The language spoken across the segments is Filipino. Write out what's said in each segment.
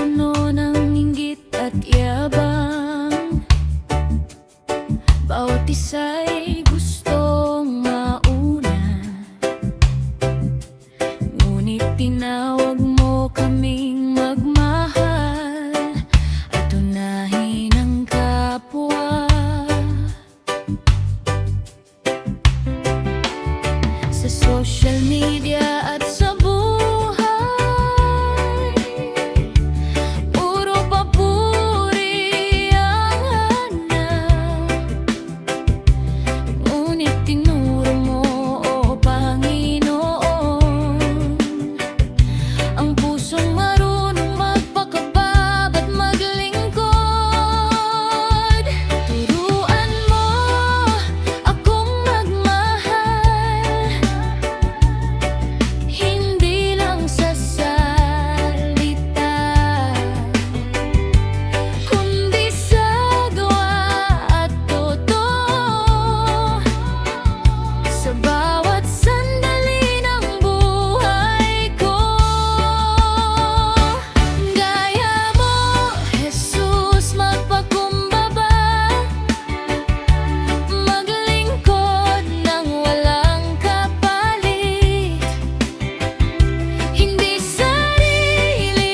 puno ng inggit at yabang. Bawat isa'y gustong mauna, ngunit tinawag mo kaming magmahal at unahin ang kapwa. Sa social media at sa buhay, puro papuri ang hanap, ngunit tinuro mo, o Panginoon, ang pusong marunong magpakababa't maglingkod. Turuan mo akong magmahal, hindi lang sa salita, kundi sa gawa at totoo. Sa bawat sandali ng buhay ko, gaya mo, Jesus, magpakumbaba, maglingkod ng walang kapalit. Hindi sarili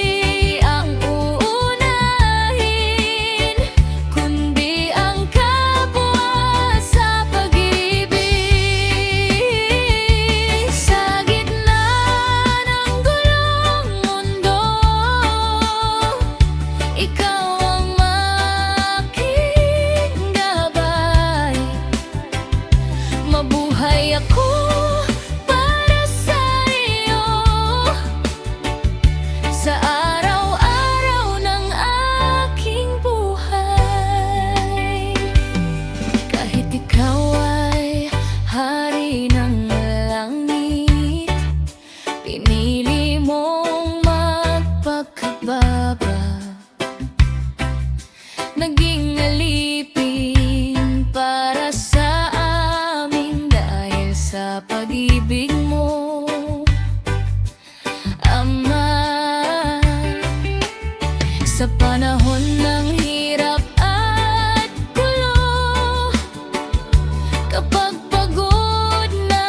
ang uunahin, kundi ang kapwa sa pag-ibig. Sa gitna ng gulong mundo, ikaw ang aking gabay. Mabuhay ako para sa iyo, sa araw-araw ng aking buhay. Kahit ikaw ay hari ng langit, pinili mong magpakababa, naging alipin para sa amin dahil sa pag-ibig mo, Ama. Sa panahon ng hirap at gulo, kapag pagod na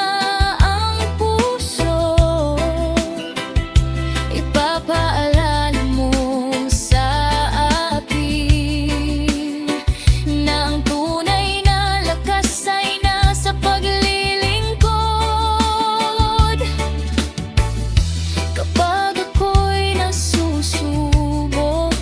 ang puso, ipapaalala mo sa akin na ang tunay na lakas ay nasa paglilingkod. Kapag ako'y nasusubok,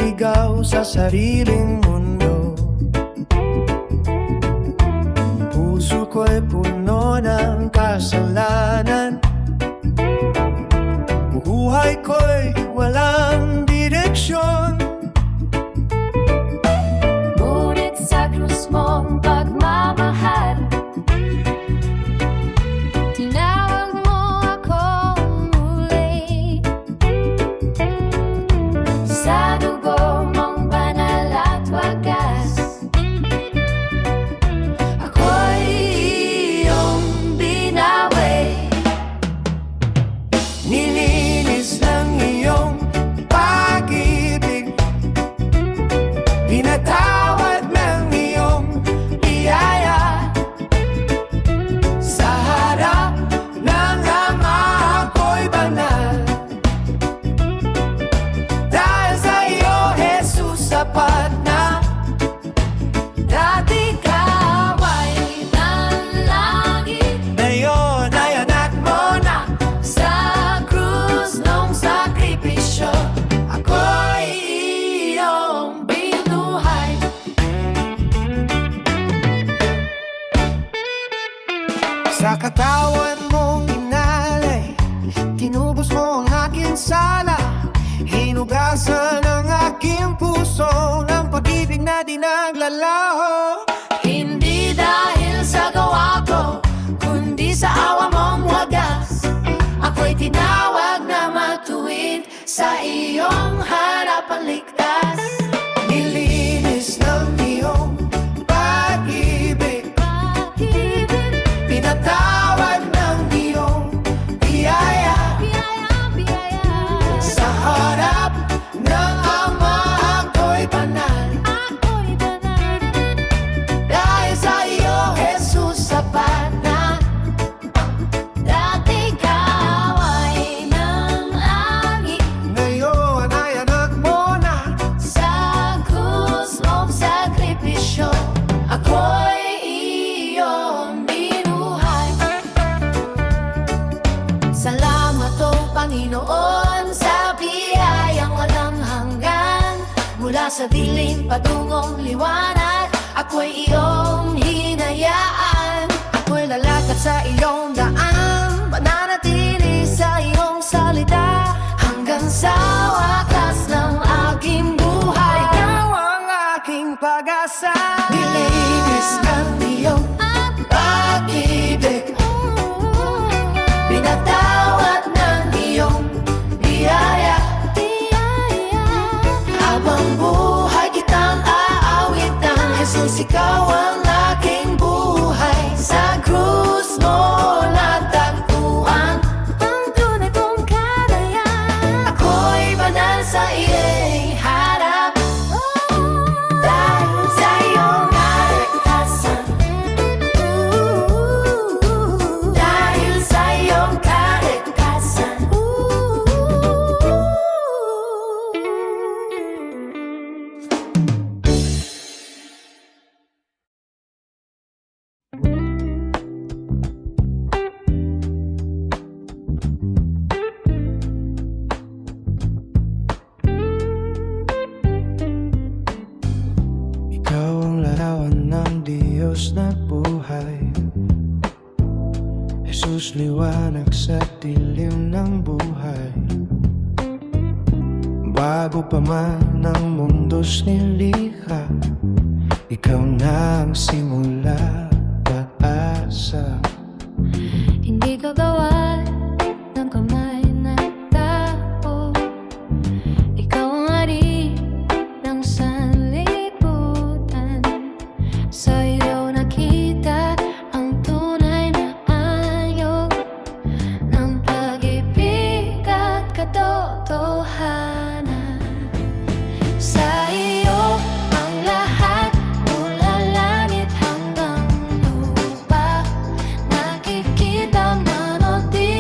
naliligaw sa sariling mundo. Puso ko'y puno ng kasalanan. Buhay ko'y walang direksyon. Ngunit sa krus mong pagmamahal, tinawag mo akong muli. Sa dugo mong banal at wagas, ako'y iyong binawi. Nilinis ng iyong pag-ibig, pinatawad ng iyong biyaya. Sa harap ng Ama ako'y banal. Dahil sa iyo, Jesus, sapat na. Dati ka ay nanlangit, Ngayon ay anak mo na. sa krus nung sakripisyo, Ako'y iyong binuhay. sa katawan mong inalay, tinubos mo ang aking sala. Hinugasan ang aking puso ng pag-ibig na di naglalaho. Hindi dahil sa gawa ko, kundi sa awa mong wagas, ako'y tinawag na matuwid, sa iyong harapan ligtas. Nilinis ng iyong pag-ibig, Pag-ibig, pinatawad ng iyong biyaya. biyaya, biyaya. Sa harap ng Ama ako'y banal. Ako'y banal, Dahil sa iyo, Jesus, sapat na. dati ka ay nanlangit, Ngayon ay anak mo na. sa krus mong sakripisyo, ako'y iyong binuhay. Salamat o Panginoon sa biyayang walang hanggan. Mula sa dilim patungong liwanag, ako'y iyong hinayaan. Ako'y lalakad sa iyong daan, mananatili sa iyong salita, Hanggang sa wakas ng aking buhay, ikaw ang aking pag-asa. nilinis ng iyong pag-ibig, pinatawad ng iyong biyaya. Habang buhay kitang aawitan, Jesus, ikaw ang aking buhay. Sa krus mo natagpuan ang tunay kong kalayan. Ako'y banal sa iyong harap, dahil sa iyong kaligtasan. Dahil sa iyong kaligtasan. Ikaw ang larawan ng Diyos na buhay, Jesus, liwanag sa dilim ng buhay. Bago pa man ang mundo's nilikha, ikaw na ang simula, pag-asa. Hindi ka gawa ng kamay ng tao, ikaw ang hari ng sanlibutan. Sa iyo nakita ang tunay na anyo ng pag-ibig at katotohanan. Sa iyo ang lahat, mula langit hanggang lupa, nakikita man o di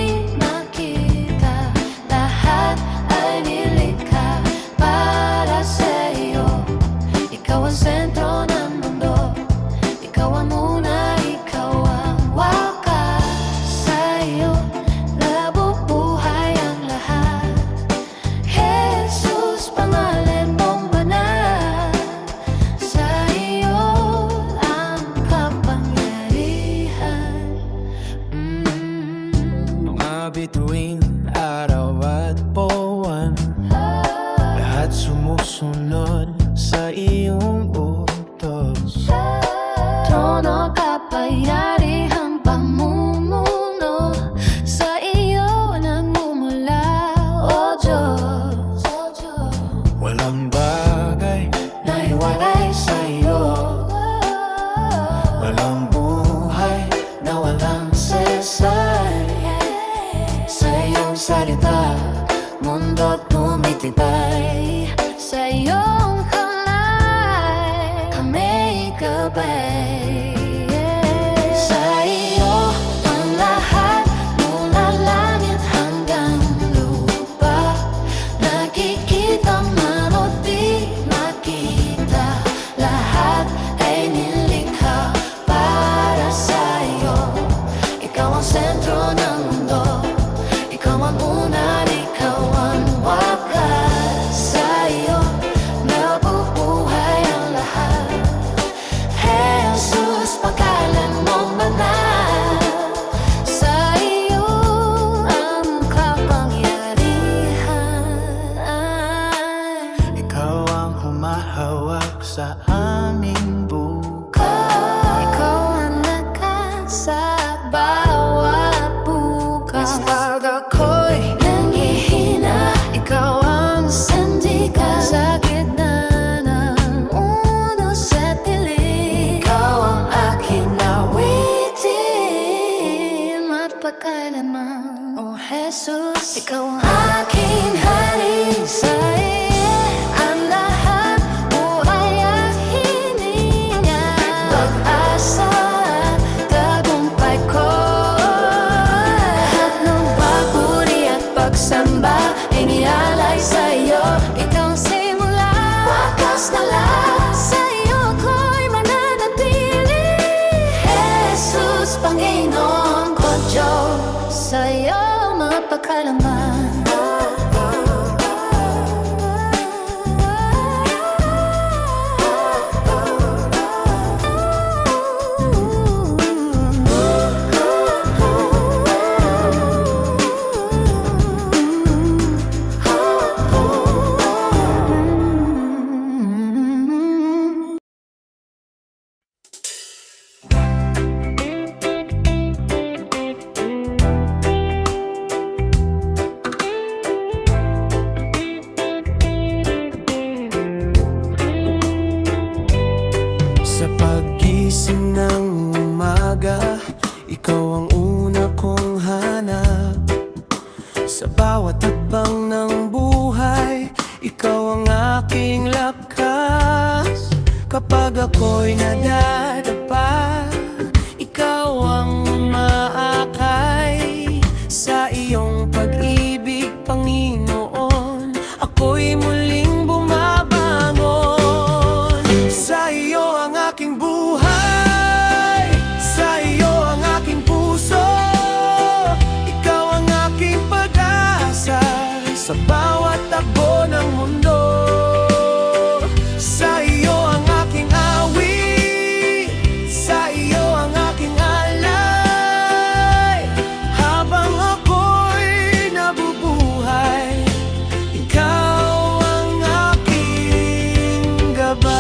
maraming bagay na hiwalay sa'yo. Walang buhay na walang Sesay sa iyong salita, mundo tumitibay. Sa iyong kamay, kami gabay. Sa iyo ang lahat, mula langit hanggang lupa. Nakikita man o di makita, lahat ay nilikha para sa iyo. Ikaw ang sentro ng mundo, ikaw ang una, ikaw ang wakas. Sa iyo nabubuhay ang lahat. Jesus, pagkalan mong banal. Sa iyo ang kapangyarihan. Ikaw ang humahawak sa aming buhay. Ikaw ang lakas sa bawat bukas. Pag ako'y nanghihina, ikaw ang sandigan. Sa gitna ng unos at dilim, ikaw ang aking awitin. Mapagkailanman, O Jesus, ikaw ang aking hari. Sa iyo ang lahat, buhay at hininga. Pag-asa at tagumpay ko, lahat ng papuri at pagsamba ay nialay sa iyo. Ikaw ang simula, wakas na lahat. Sa iyo ko'y mananatili. Jesus, Panginoon ko, Diyos, sa iyo mapagkailanman. Sa paggising ng umaga, ikaw ang una kong hanap. Sa bawat hakbang ng buhay, ikaw ang aking lakas. Kapag ako'y nadadapa, ikaw ang umaakay. Sa iyong pag-ibig, Panginoon, ako'y muling bumabangon. Sa iyo ang aking buhay, sa iyo ang aking puso. Ikaw ang aking pag-asa sa bawat takbo ng mundo. Sa iyo ang aking awit, sa iyo ang aking alay. Habang ako'y nabubuhay, ikaw ang aking gabay.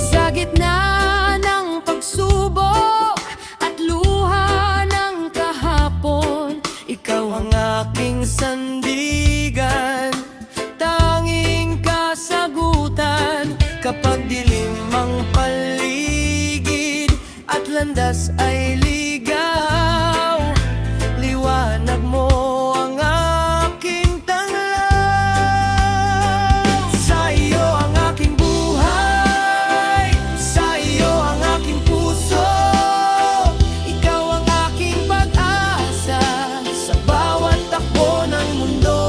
Sa gitna ng pagsubok at luha ng kahapon, Ikaw ang aking sandigan, tanging kasagutan. Kapag dilim ang paligid at landas ay ligaw, liwanag mo ang aking tanglaw. Sa iyo ang aking buhay, sa iyo ang aking puso. Ikaw ang aking pag-asa sa bawat takbo ng mundo.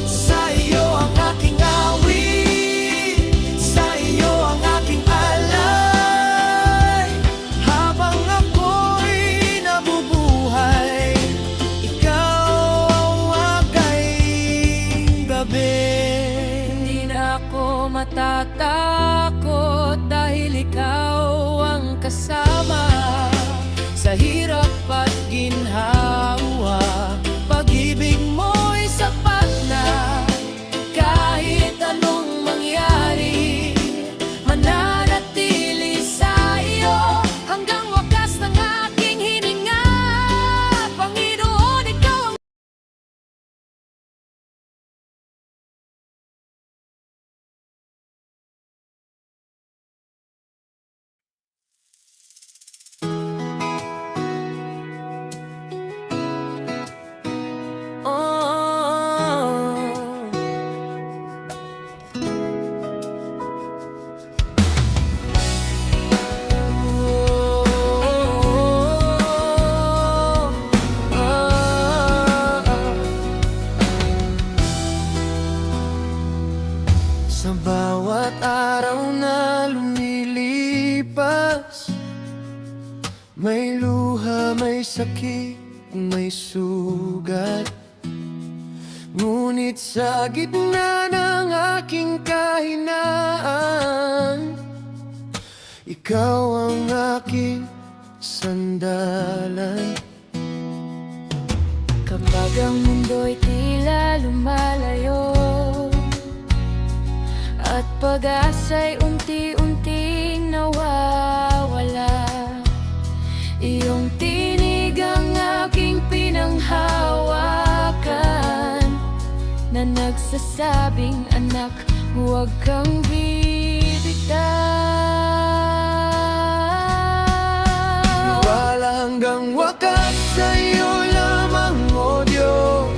Sa iyo ang aking awit, sa iyo ang aking alay. May luha, may sakit, may sugat, ngunit sa gitna ng aking kahinaan, ikaw ang aking sandalan. Kapag ang mundo'y tila lumalayo at pag-asa'y unti-unting nawawala, iyong tinig ang aking pinanghawakan, na nagsasabing, anak, huwag kang bibitaw. Wala hanggang wakas sa'yo lamang, O Diyos.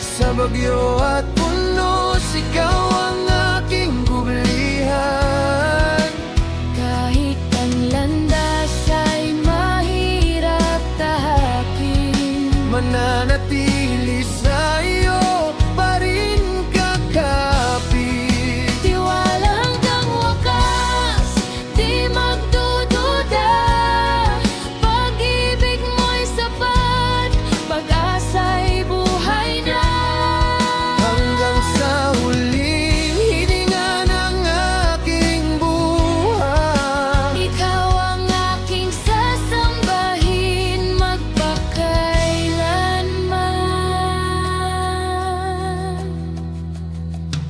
Sa bagyo at punos, ikaw ang aking kublihan. Kahit ang landas ay mahirap tahakin, Mananatili sa iyo pa rin kakapit. tiwala hanggang wakas, di magdududa. Pag-ibig mo'y sapat, pag-asa'y buhay na. Hanggang sa huling hininga ng aking buhay, Ikaw ang aking sasambahin magpakailanman.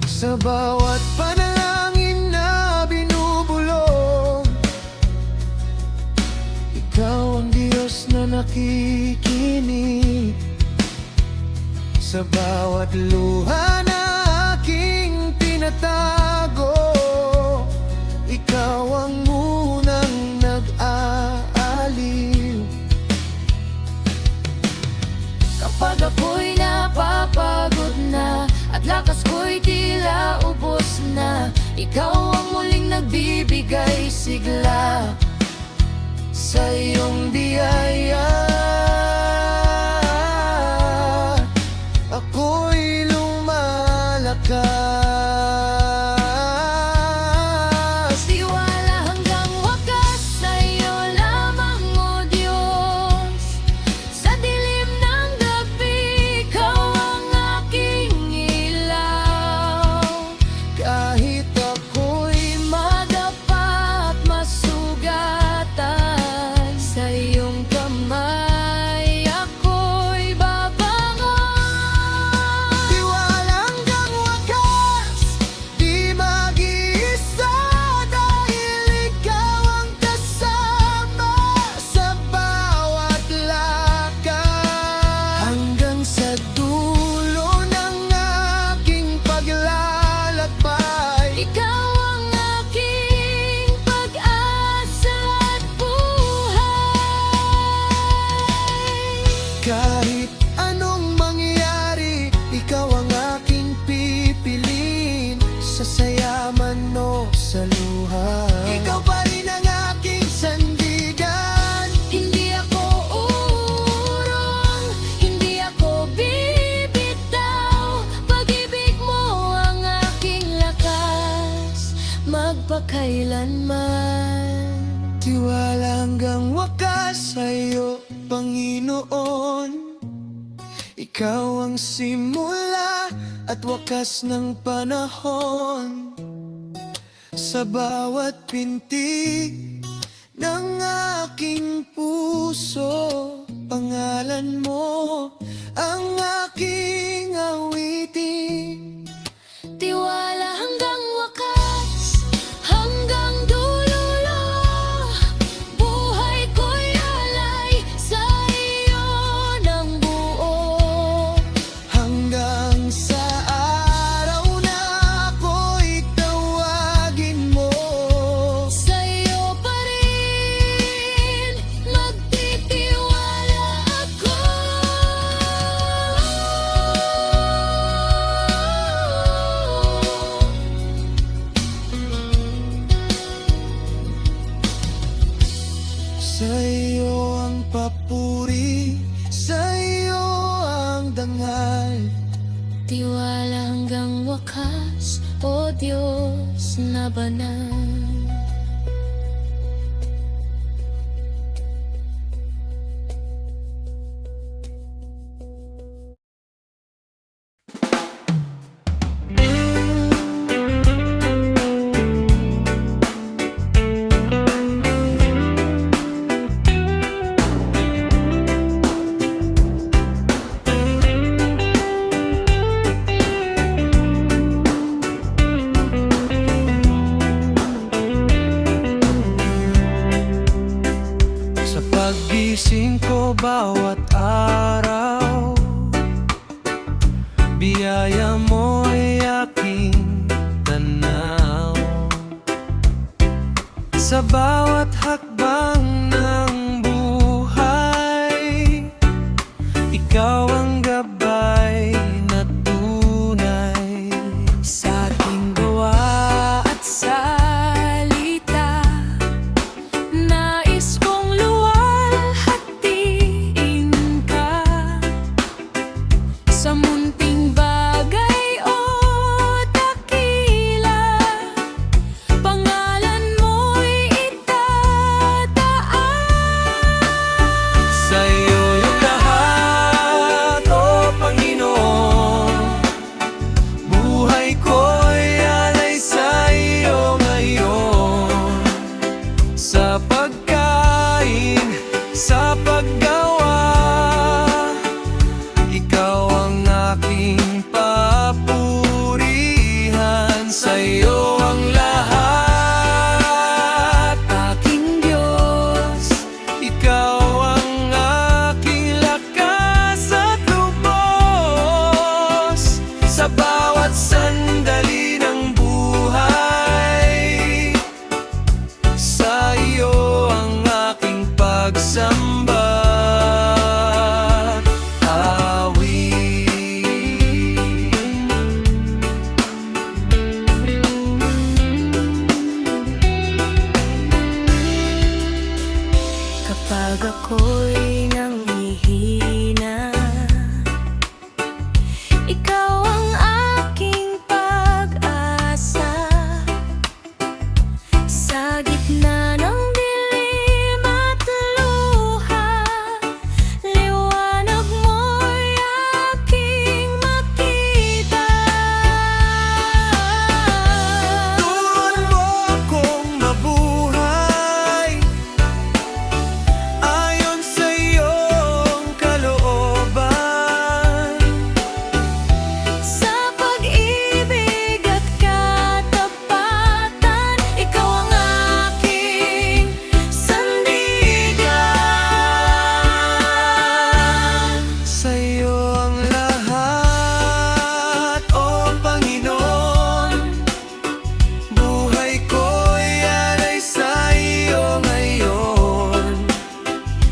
sa bawat panalangin na binubulong, ikaw ang Diyos na nakikinig. Sa bawat luha na aking tinatago, ikaw ang munang nag-aaliw. Kapag ako'y napapagod na at lakas ko'y tila ubos na, ikaw ang muling nagbibigay sigla sa iyong biyaya. Ako'y lumalakas. Tiwala hanggang wakas sa'yo lamang, O Diyos. Sa dilim ng gabi, ikaw ang aking ilaw. Kahit ako'y Madapa at masugatan, sa iyong kamay ako'y babangon. tiwala hanggang wakas, di mag-iisa, dahil ikaw ang kasama sa bawat lakad. Hanggang sa dulo ng aking paglalakbay, Ikaw ang aking pag-asa at buhay. kahit anong mangyari, ikaw ang aking pipiliin. Sa saya man o sa luha, ikaw pa rin ang aking sandigan. Hindi ako uurong, hindi ako bibitaw. Pag-ibig mo ang aking lakas magpakailanman. Tiwala hanggang wakas sa'yo, Panginoon. Ikaw ang simula at wakas ng panahon. Sa bawat pintig ng aking puso, pangalan mo ang aking awitin. Tiwala hanggang wakas, hanggang dulo, buhay ko'y alay sa iyo ng buo. Hanggang sa araw na ako'y tawagin mo, Sa iyo pa rin magtitiwala ako. sa iyo ang papuri, sa iyo ang dangal. Tiwala hanggang wakas, O Diyos na banal. bawat araw. Biyaya mo'y aking tanaw. Sa bawat hakbang ng buhay, ikaw ang gabay na tunay. Sa aking gawa at salita, nais kong luwalhatiin ka. Sa munting bagay o dakila, pangalan mo'y itataas. Sa'yo yung lahat, O Panginoon. Buhay ko'y alay sa'yo ngayon. Sa pagkain, sa paggawa, ikaw ang aking papurihan. Sa'yo ang lahat, aking Diyos. Ikaw ang aking lakas at lubos. Sa bawat sandali ng buhay, sa iyo ang aking pagsamba at awit. Kapag ako'y nanghihina, ikaw ang aking pag-asa. Sa gitna ng dilim at luha, liwanag mo'y aking makita. Turuan mo akong mabuhay ayon sa iyong kalooban. Sa pag-ibig at katapatan, ikaw ang aking sandigan. Sa iyo ang lahat, O Panginoon. Buhay ko'y alay sa iyo ngayon.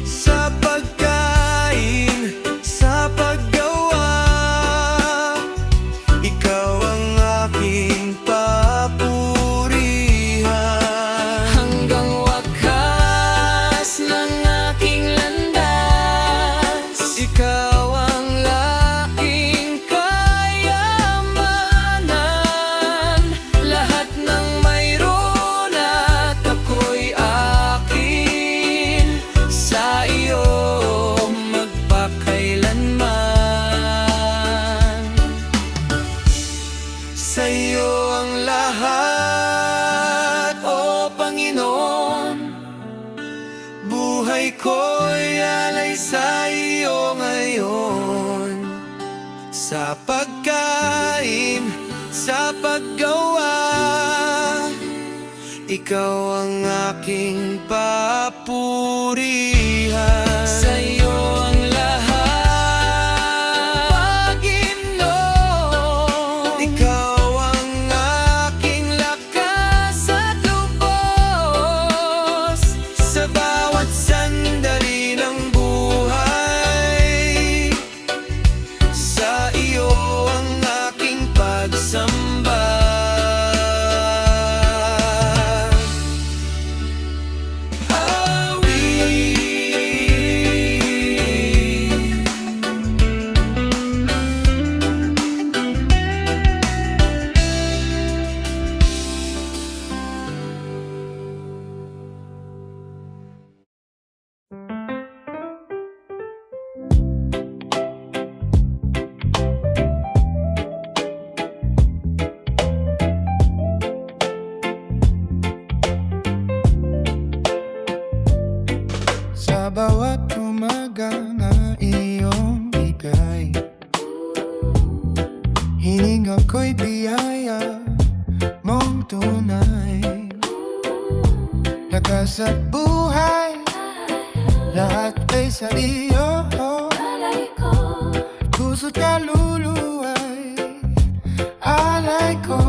Sa pagkain, sa paggawa, ikaw ang aking papurihan. Hanggang wakas ng aking landas, Ikaw ang laking kayamanan. Lahat ng mayroon at ako'y akin. Sa iyo magpakailanman. Sa iyo ang lahat, O Panginoon. Buhay ko'y alay sa iyo ngayon. Sa pagkain, sa paggawa, ikaw ang aking papurihan. Sa iyo ang lahat, Panginoon. Ikaw ang aking lakas at lubos. Sa bawat sandali ng buhay, sa iyo ang aking pagsamba. Sa bawat umaga na iyong bigay, hininga ko'y biyaya mong tunay. Lakas at buhay, lahat ay sa iyo. Alay ko, Puso't kaluluwa'y alay ko.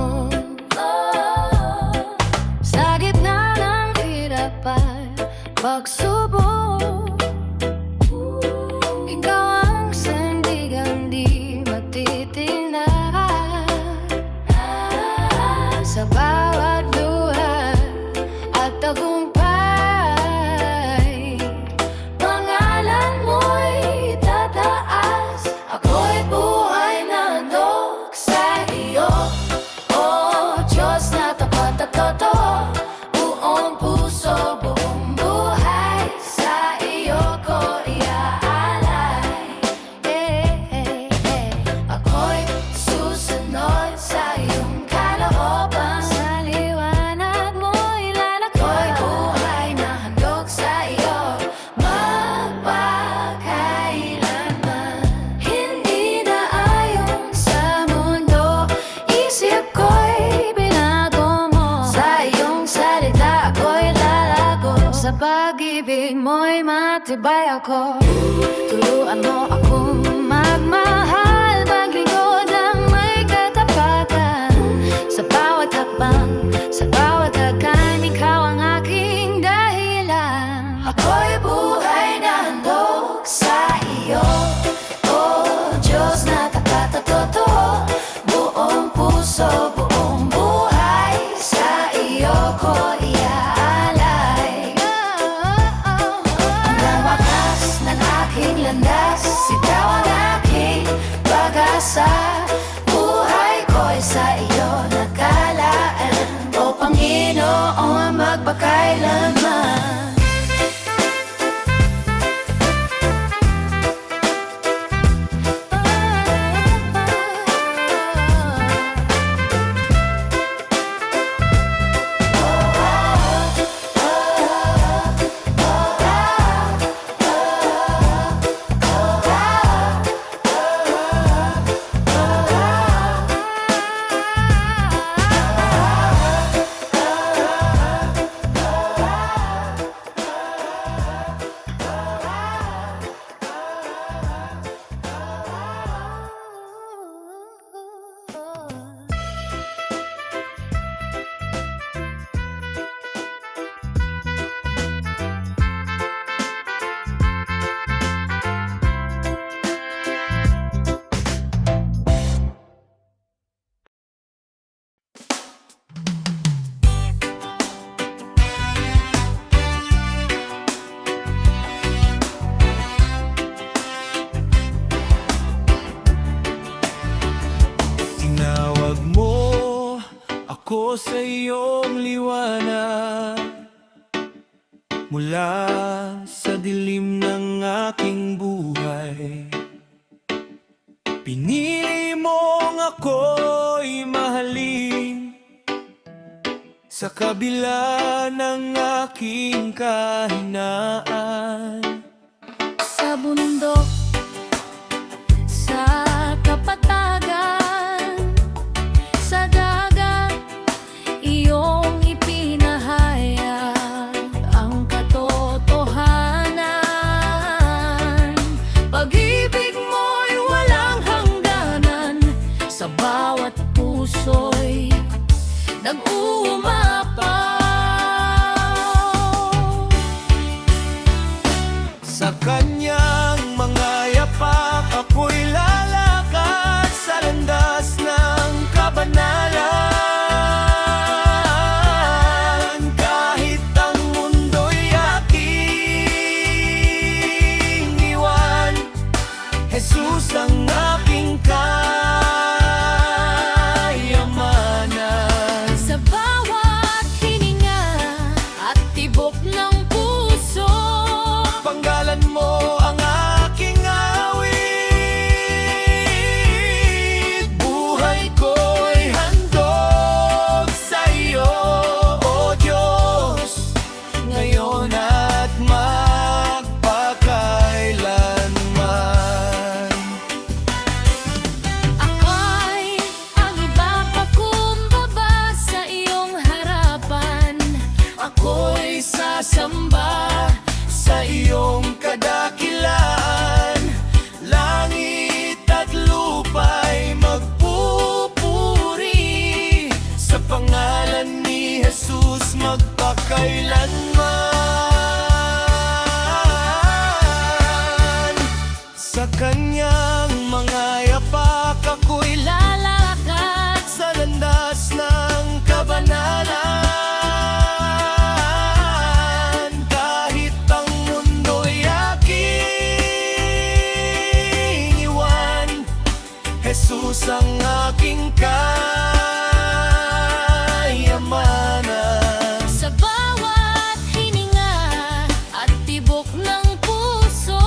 Sa gitna ng hirap at pagsubok, ikaw ang sandigang di matitinag. Sa bawat luha at tagumpay, pangalan mo'y tataas. Ako'y buhay na handog sa iyo. Oh Diyos na tapat at totoo, buong puso, buong buhay sa iyo ko iaalay. Ako'y susunod sa iyong kalooban. Sa liwanag mo'y lalakad. Ako'y buhay na handog sa iyo, magpakailanman. Hindi na ayon sa mundo, isip ko'y binago mo. Sa iyong salita ako'y lalago. Sa pag-ibig mo'y matibay ako. Turuan mo akong magmahal, maglingkod ng may katapatan. Sa bawat hakbang, sa bawat hagkan, ikaw ang aking dahilan. Ako'y buhay na handog sa iyo. Oh Diyos na tapat at totoo, buong puso, buong buhay sa iyo ko iaalay. Hanggang wakas ng aking landas, ikaw ang aking pag-asa. Buhay ko'y sa iyo nakalaan, o Panginoon magpakailanman. Tinawag mo ako sa iyong liwanag, mula sa dilim ng aking buhay. Pinili mong ako'y mahalin, sa kabila ng aking kahinaan. Sa bundok, sa kapatagan, sa dagat, iyong ipinahayag ang katotohanan. Pag-ibig mo'y walang hangganan, sa bawat puso'y nag-uumapaw. Sa kanyang mga yapak, ako'y lalakad sa landas ng kabanalan. Kahit ang mundo'y aking iwan, Jesus ang aking kayamanan. Sa bawat hininga at tibok ng puso, Panggalan mo ang aking awit. Buhay ko'y handog sa iyo, O Diyos, ngayon at magpakailanman. ako'y ang iba pa kumbaba sa iyong harapan. Ako'y sasamba sa sa iyong kadakilaan. Langit at lupa'y magpupuri sa pangalan ni Jesus magpakailanman. Sa kanyang mga yapak ako'y lalakad sa landas ng kabanalan. Kahit ang mundo'y aking iwan, Jesus ang aking kayamanan. Sa bawat hininga at tibok ng puso,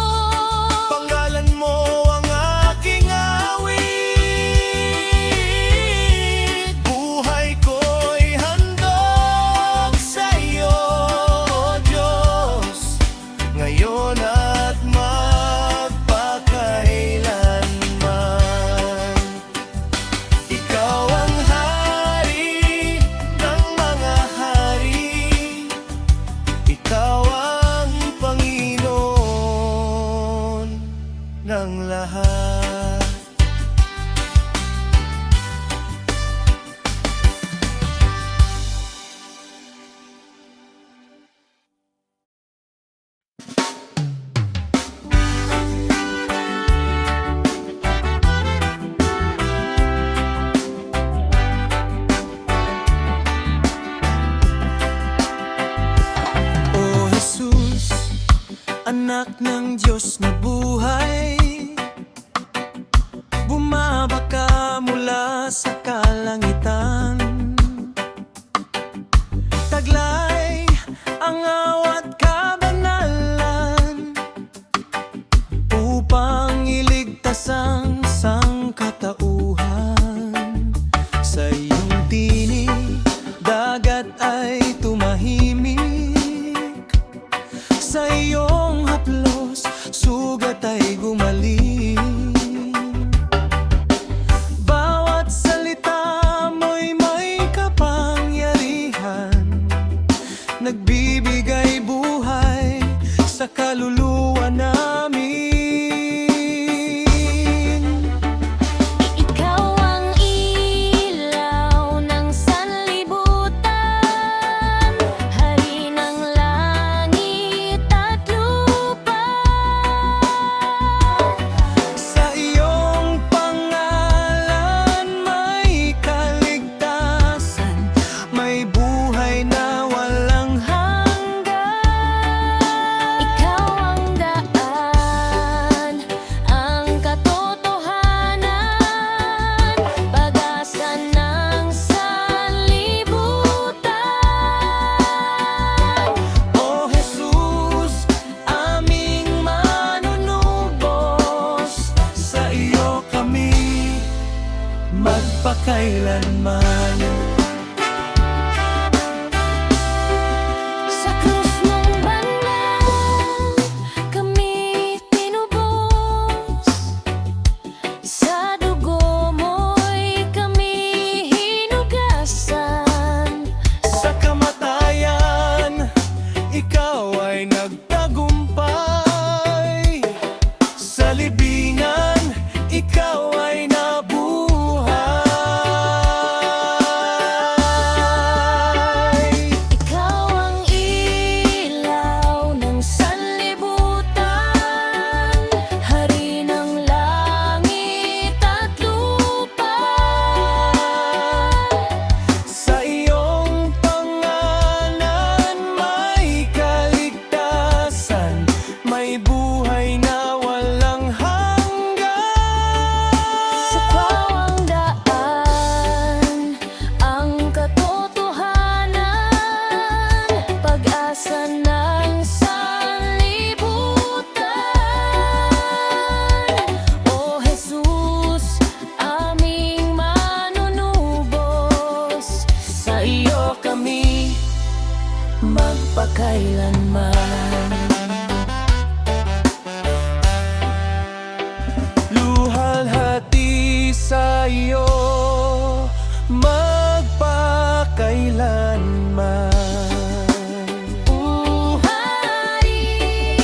Panggalan mo ang aking awit. Buhay ko'y handog sa iyo, O Diyos, ngayon at magpakailanman. Ikaw ang hari ng mga hari, ikaw ang Panginoon ng lahat. O Jesus, anak ng Diyos na buhay, bumaba ka mula sa kalangitan. Taglay ang awat kabanalan upang iligtas ang sangkatauhan. Sa iyong tinig, dagat ay tumahimik. Sa iyong haplos, sugat ay gumaling. Bawat salita mo'y may kapangyarihan, nagbibigay buhay sa kaluluwa namin. ikaw ang ilaw ng sanlibutan, hari ng langit at lupa. Sa iyong pangalan may kaligtasan, may buhay na walang hanggan. Ikaw ang daan, ang katotohanan, pag-asa ng sanlibutan. O Jesus, aming manunubos, sa iyo kami magpakailanman. Sa krus mong banal, kami tinubos. Sa dugo mo'y kami hinugasan. Sa kamatayan, ikaw ay nagtagumpay. Sa libingan, ikaw ay nabuhay. Ikaw ang ilaw ng sanlibutan, hari ng langit at lupa. Sa iyong pangalan may kaligtasan, may buhay na walang hanggan. Sa bawang daan, ang katotohanan, pag-asa ng sanlibutan. O Jesus, aming manunubos, sa iyo kami magpakailanman. Luhalhati sa iyo magpakailanman. Hari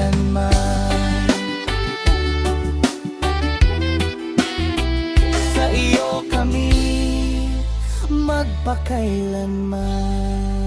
magpakailanman. Sa iyo kami magpakailanman.